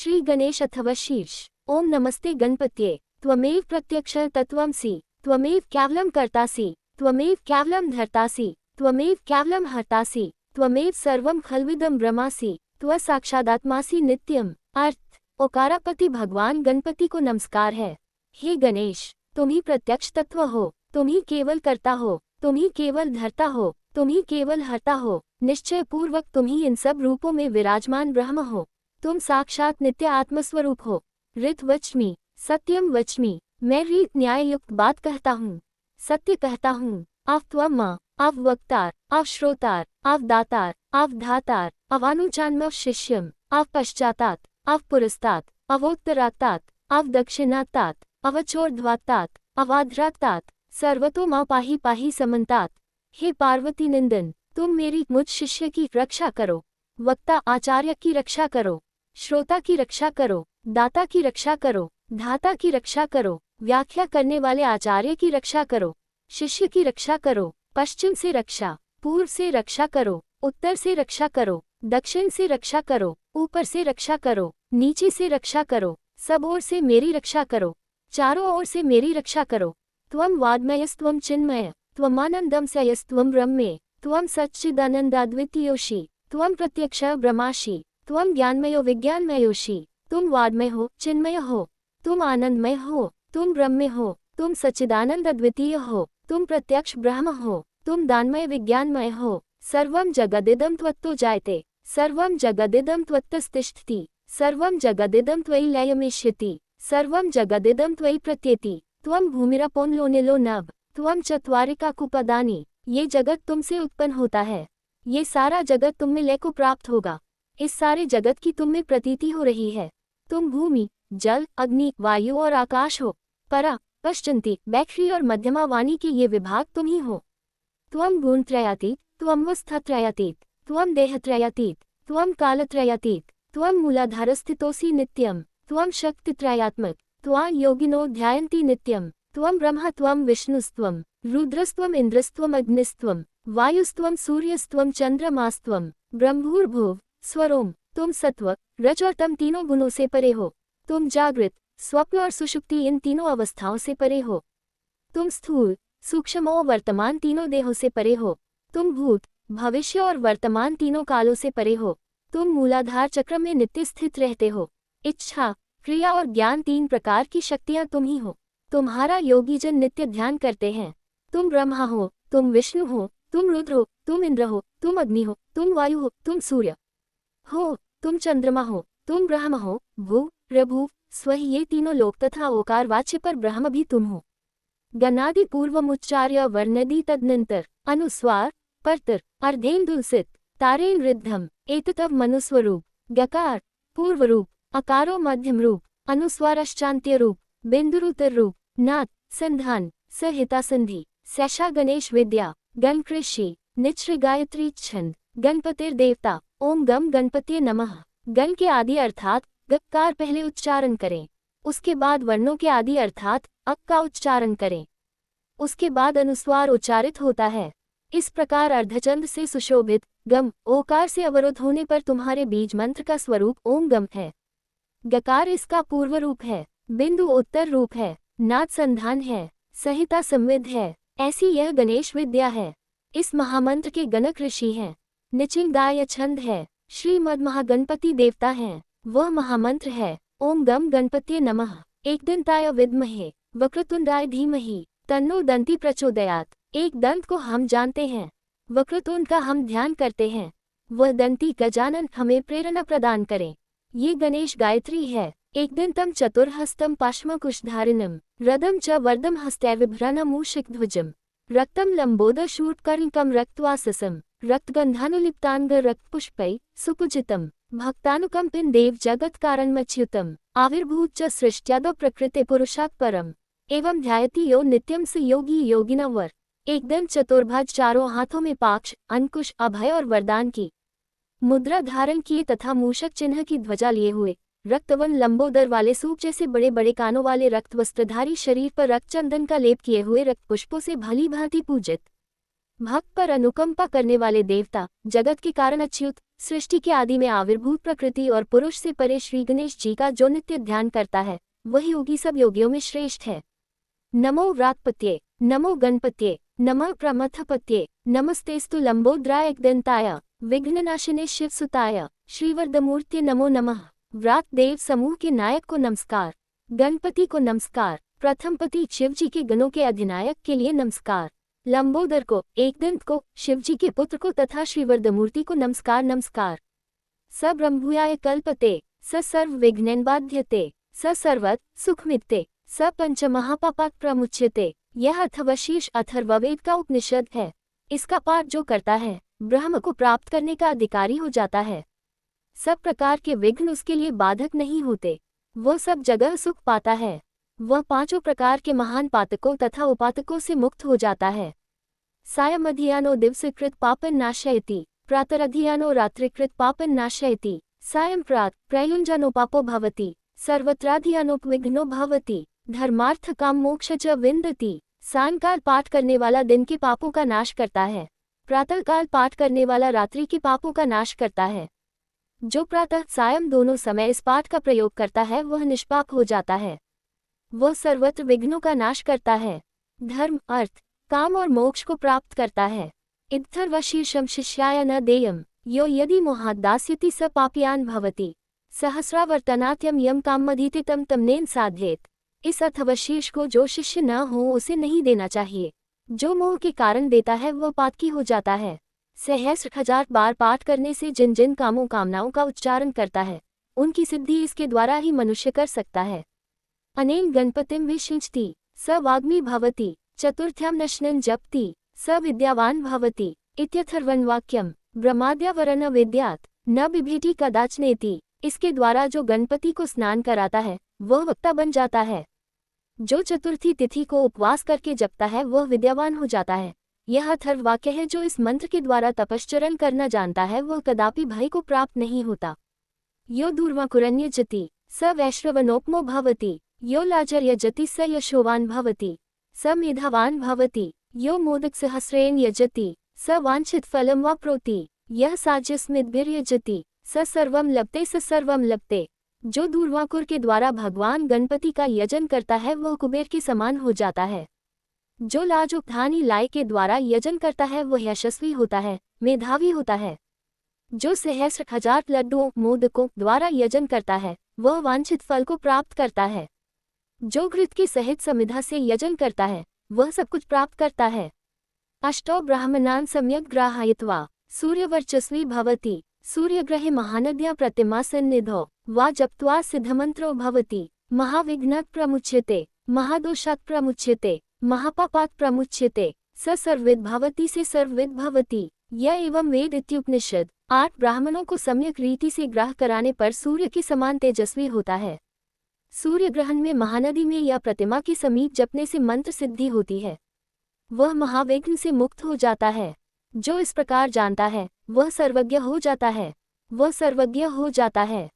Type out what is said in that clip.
श्री गणेश अथवा शीर्ष। ओम नमस्ते गणपत्ये। त्वमेव प्रत्यक्षं तत्त्वमसि, त्वमेव केवलं कर्तासि, त्वमेव केवलं धर्तासि, त्वमेव केवलं हर्तासि, त्वमेव सर्वं खल्विदं ब्रह्मासि, त्व साक्षादात्मासि नित्यम। अर्थ: ओकारापति भगवान गणपति को नमस्कार है। हे गणेश, तुम ही प्रत्यक्ष तत्व हो, तुम ही केवल कर्ता हो, तुम ही केवल धर्ता हो, तुम ही केवल हर्ता हो। निश्चय पूर्वक तुम ही इन सब रूपों में विराजमान ब्रह्म हो। तुम साक्षात नित्य आत्मस्वरूप हो। ऋत वच्मि, सत्यम वच्मि। मैं रीत न्याय युक्त बात कहता हूँ, सत्य कहता हूँ। आव त्वम, आव वक्तार, आव श्रोतार, आव दातार, आव धातार, अवानुचान्मव शिष्यम, आव पश्चातात, आव पुरस्तात, अवोत्तरातात, आव दक्षिणातात, अवचोर्ध्वातात, अवाध्रातात, सर्वतो मां पाहि पाहि समन्तात। हे पार्वती नंदन, तुम मेरी मुझ शिष्य की रक्षा करो, वक्ता आचार्य की रक्षा करो, श्रोता की रक्षा करो, दाता की रक्षा करो, धाता की रक्षा करो, व्याख्या करने वाले आचार्य की रक्षा करो, शिष्य की रक्षा करो। पश्चिम से रक्षा, पूर्व से रक्षा करो, उत्तर से रक्षा करो, दक्षिण से रक्षा करो, ऊपर से रक्षा करो, नीचे से रक्षा करो, सब ओर से मेरी रक्षा करो, चारों ओर से मेरी रक्षा करो। त्वं वाग्मयस्त्वं चिन्मय, त्वमानन्दं सयस्त्वं ब्रह्मे, त्वं सच्चिदानन्दाद्वितीयोषि, त्वं प्रत्यक्ष ब्रह्मासि, त्वं ज्ञानमयो विज्ञानमयोषि। तुम वाग्मय हो, चिन्मय हो, तुम आनंदमय हो, तुम ब्रह्म हो, तुम सच्चिदानंद अद्वितीय हो, तुम प्रत्यक्ष ब्रह्म हो, तुम दानमय विज्ञानमय हो। सर्वं जगदिदं त्वत्तो जायते, सर्वं जगदिदं त्वत्तस्तिष्ठति, सर्वं जगदिदं त्वयि लयमेष्यति, सर्वं जगदिदं त्वयि प्रत्येति। त्वं भूमिरपोन निलो नभ, त्वं चत्वारिकाकुपदानि। ये जगत तुमसे उत्पन्न होता है, ये सारा जगत तुम में लय को प्राप्त होगा। इस सारे जगत की तुम में प्रतीति हो रही है। तुम भूमि, जल, अग्नि, वायु और आकाश हो। परा, पश्चंती, बैखरी और मध्यमा वाणी के ये विभाग तुम ही हो। त्वं गुणत्रयातीत, त्वं वस्थात्रयातीत, त्वं देहत्रयातीत, त्वं कालत्रयातीत, त्वं मूलाधारस्थितोऽसि नित्यं, त्वं शक्तित्रयात्मक, त्वां योगिनो ध्यायन्ति नित्यं। त्वं ब्रह्म, त्वं विष्णुस्त्वं रुद्रस्त्वं इंद्रस्त्वं अग्निस्त्वं वायुस्त्वं सूर्यस्त्वं चंद्रमास्त्वं ब्रह्मभूर्भुव स्वरोम। तुम सत्व, रज और तम तीनों गुणों से परे हो। तुम जागृत, स्वप्न और सुषुप्ति इन तीनों अवस्थाओं से परे हो। तुम स्थूल, सूक्ष्म और वर्तमान तीनों देहों से परे हो। तुम भूत, भविष्य और वर्तमान तीनों कालों से परे हो। तुम मूलाधार चक्र में नित्य स्थित रहते हो। इच्छा, क्रिया और ज्ञान तीन प्रकार की शक्तियां तुम ही हो। तुम्हारा योगीजन नित्य ध्यान करते हैं। तुम ब्रह्मा हो, तुम विष्णु हो, तुम रुद्र हो, तुम इंद्र हो, तुम अग्नि हो, तुम वायु हो, तुम सूर्य हो, तुम चंद्रमा हो, तुम ब्रह्म हो। भू, प्रभु, स्व, ये तीनों लोक तथा ओकार वाच्य पर ब्रह्म भी तुम हो। गणादि पूर्वमुच्चार्य वर्णदि तदनंतर अनुस्वार परतर अर्धेन्दुलसित तारेन रिद्धम एततव मनुस्वरूप। गकार पूर्व रूप, अकारो मध्यम रूप, अनुस्वारश्चान्त्य रूप, बिंदुरुतर रूप, नाद संधान सहिता संधि। सैषा गणेश विद्या। गण कृषि निश्चय गायत्री छंद। गणपतिर देवता। ओम गम गणपतिये नमः। गण के आदि अर्थात गकार पहले उच्चारण करें, उसके बाद वर्णों के आदि अर्थात अक का उच्चारण करें, उसके बाद अनुस्वार उच्चारित होता है। इस प्रकार अर्धचंद से सुशोभित गम ओकार से अवरुद्ध होने पर तुम्हारे बीज मंत्र का स्वरूप ओम गम है। गकार इसका पूर्व रूप है, बिंदु उत्तर रूप है, नाद संधान है, संहिता संविद है। ऐसी यह गणेश विद्या है। इस महामंत्र के गणक ऋषि हैं, निचिंगाय छंद है, श्रीमद् महागणपति देवता हैं। वह महामंत्र है ओम गम गणपतिये नमः। एकदंताय विद्महे वक्रतुंडाय धीमहि तन्नो दंती प्रचोदयात्। एक दंत को हम जानते हैं, वक्रतुंड का हम ध्यान करते हैं, वह दंती गजानन हमें प्रेरणा प्रदान करें। ये गणेश गायत्री है। एकदंतम चतुर्हस्तम पाश्मकुशधारिणम रदम च वर्दम हस्तैर्विभ्राणमूषिकध्वजम रक्तम लंबोदरशूटकर्णिकं रक्तवाससं रक्तगंधानुलिप्तांग रक्तपुष्पै सुपूजितम भक्तानुकंपिन देव जगत्कारणमच्युतम आविर्भूत च सृष्ट्यादौ प्रकृते पुरुषात् परम एवं ध्यायति यो नित्यम स योगी योगिनवर। एकदंत चतुर्भुज, चारों हाथों में पाक्ष, अंकुश, अभय और वरदान की मुद्रा धारण किए तथा मूषक चिन्ह की ध्वजा लिए हुए, रक्तवन लंबोदर वाले सूप जैसे बड़े बड़े कानों वाले रक्त वस्त्रधारी, शरीर पर रक्त चंदन का लेप किए हुए, रक्त पुष्पों से भली भांति पूजित, भक्त पर अनुकंपा करने वाले देवता, जगत के कारण अच्युत, सृष्टि के आदि में आविर्भूत प्रकृति और पुरुष से परे श्री गणेश जी का जो नित्य ध्यान करता है वही योगी सब योगियों में श्रेष्ठ है। नमो व्रातपत्ये, नमो गणपत्ये, नमः प्रमथपत्ये, नमस्तेस्तु लंबोदराय दंताय, विघ्ननाशिने शिवसुताय, श्रीवरदमूर्ते नमो नमः। व्रात देव समूह के नायक को नमस्कार, गणपति को नमस्कार, प्रथमपति शिवजी के गणों के अधिनायक के लिए नमस्कार, लंबोदर को, एकदंत को, शिवजी के पुत्र को तथा श्रीवरदमूर्ति को नमस्कार नमस्कार। स ब्रह्मभूयाय कल्पते, स सर्व विघ्नेन बाध्यते, स सर्वत सुखमित्ते, स पंच महापापात् प्रमुच्यते। यह अथर्वशीर्ष अथर्ववेद का उपनिषद है। इसका पाठ जो करता है ब्रह्म को प्राप्त करने का अधिकारी हो जाता है। सब प्रकार के विघ्न उसके लिए बाधक नहीं होते, वो सब जगह सुख पाता है। वह पांचों प्रकार के महान पातकों तथा उपातकों से मुक्त हो जाता है। सायमधियानो दिवसकृत पापन नाशयति, प्रातरधियानो रात्रिकृत पापन नाशयति, सायं प्रात प्रयुञ्जनो पापो भवति, सर्वत्राधियानोपविघ्नो भवति, धर्मार्थ काम मोक्ष च विन्दति। सायंकाल पाठ करने वाला दिन के पापों का नाश करता है, प्रातःकाल पाठ करने वाला रात्रि के पापों का नाश करता है। जो प्रातः सायं दोनों समय इस पाठ का प्रयोग करता है वह निष्पाप हो जाता है। वह सर्वत्र विघ्नों का नाश करता है, धर्म अर्थ काम और मोक्ष को प्राप्त करता है। इत्थर्वशीर्षम शिष्याय न देयम, यो यदि मोहात् दास्यति स पापीयान् भवति, सहस्रावर्तनात्यम यम काममधीते तम तमनेन साधयेत। इस अथर्वशीर्ष को जो शिष्य न हो उसे नहीं देना चाहिए। जो मोह के कारण देता है वह पातकी हो जाता है। सहस्र हजार बार पाठ करने से जिन जिन कामों कामनाओं का उच्चारण करता है उनकी सिद्धि इसके द्वारा ही मनुष्य कर सकता है। अनेन गणपतिम विषुजति, स वाग्मी भवति, चतुर्थ्याम नश्नन जपति, स विद्यावान भवति। इत्यथर्वण वाक्यम ब्रह्माद्यावरण विद्यात् न बिभेति कदाचनेति। इसके द्वारा जो गणपति को स्नान कराता है वह वक्ता बन जाता है। जो चतुर्थी तिथि को उपवास करके जपता है वह विद्यावान हो जाता है। यह अथर्व वाक्य है। जो इस मंत्र के द्वारा तपश्चरण करना जानता है वह कदापि भय को प्राप्त नहीं होता। यो दूर्वाकुरन्यजति, स वैश्रवणोपमो भवति, यो लाजर्यजति स यशोवान भवति, स मेधावान भवति। यो मोदक सहस्रेण यजति, स वांछित फलम वाप्नोति, यह साज्यस्मिद्भिर्यजति, स सर्वम लभते स सर्वम लभते। जो दूर्वाकुर के द्वारा भगवान गणपति का यजन करता है वह कुबेर के समान हो जाता है। जो लाजोपधानी लाई के द्वारा यजन करता है वह यशस्वी होता है, मेधावी होता है। जो सहस्र हजार लड्डुओं मोदकों द्वारा यजन करता है वह वांछित फल को प्राप्त करता है। जो घृत के सहित समिधा से यजन करता है वह सब कुछ प्राप्त करता है। अष्टौ ब्राह्मणान् सम्यक् ग्राहयित्वा सूर्यवर्चस्वी भवति, सूर्यग्रहे महानद्या प्रतिमा सन्निधौ वा जप्त्वा सिद्धमन्त्रो भवति। महाविघ्नात् प्रमुच्यते, महादोषात् प्रमुच्यते, महापापात् प्रमुच्यते, स सर्वविद् भवति से सर्वविद् भवति। यह एवं वेद इत्युपनिषद। 8 ब्राह्मणों को सम्यक रीति से ग्राह कराने पर सूर्य के समान तेजस्वी होता है। सूर्य ग्रहण में महानदी में या प्रतिमा के समीप जपने से मंत्र सिद्धि होती है। वह महाविघ्न से मुक्त हो जाता है। जो इस प्रकार जानता है वह सर्वज्ञ हो जाता है। वह सर्वज्ञ हो जाता है।